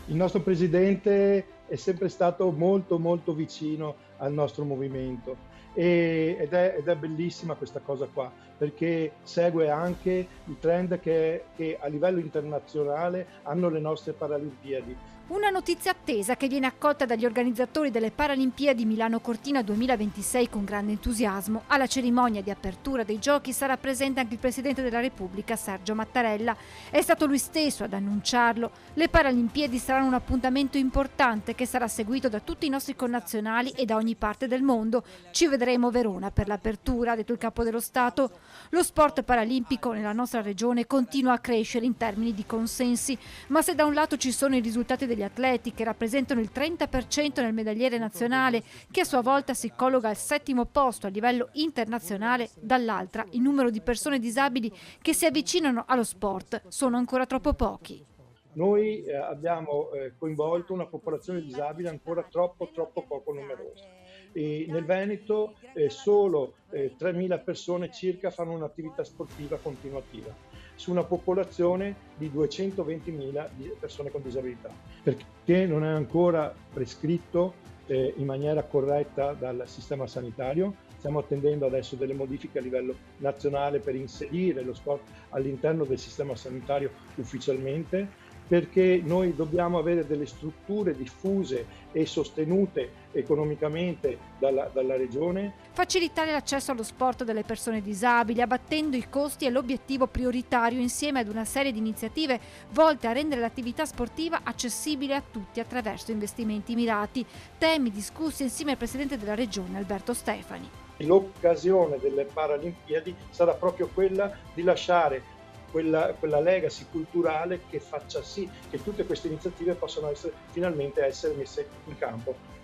Il nostro presidente è sempre stato molto, molto vicino al nostro movimento ed è bellissima questa cosa qua, perché segue anche il trend che a livello internazionale hanno le nostre Paralimpiadi. Una notizia attesa che viene accolta dagli organizzatori delle Paralimpiadi Milano Cortina 2026 con grande entusiasmo. Alla cerimonia di apertura dei giochi sarà presente anche il Presidente della Repubblica Sergio Mattarella. È stato lui stesso ad annunciarlo. Le Paralimpiadi saranno un appuntamento importante che sarà seguito da tutti i nostri connazionali e da ogni parte del mondo. Ci vedremo a Verona per l'apertura, ha detto il Capo dello Stato. Lo sport paralimpico nella nostra regione continua a crescere in termini di consensi, ma se da un lato ci sono i risultati degli atleti che rappresentano il 30% nel medagliere nazionale, che a sua volta si colloca al 7° posto a livello internazionale, dall'altra il numero di persone disabili che si avvicinano allo sport sono ancora troppo pochi. Noi abbiamo coinvolto una popolazione disabile ancora troppo, troppo poco numerosa. E nel Veneto solo 3.000 persone circa fanno un'attività sportiva continuativa, su una popolazione di 220.000 persone con disabilità, perché non è ancora prescritto in maniera corretta dal sistema sanitario. Stiamo attendendo adesso delle modifiche a livello nazionale per inserire lo sport all'interno del sistema sanitario ufficialmente, perché noi dobbiamo avere delle strutture diffuse e sostenute economicamente dalla regione. Facilitare l'accesso allo sport delle persone disabili, abbattendo i costi, è l'obiettivo prioritario insieme ad una serie di iniziative volte a rendere l'attività sportiva accessibile a tutti attraverso investimenti mirati. Temi discussi insieme al Presidente della Regione Alberto Stefani. L'occasione delle Paralimpiadi sarà proprio quella di lasciare quella legacy culturale che faccia sì che tutte queste iniziative possano finalmente essere messe in campo.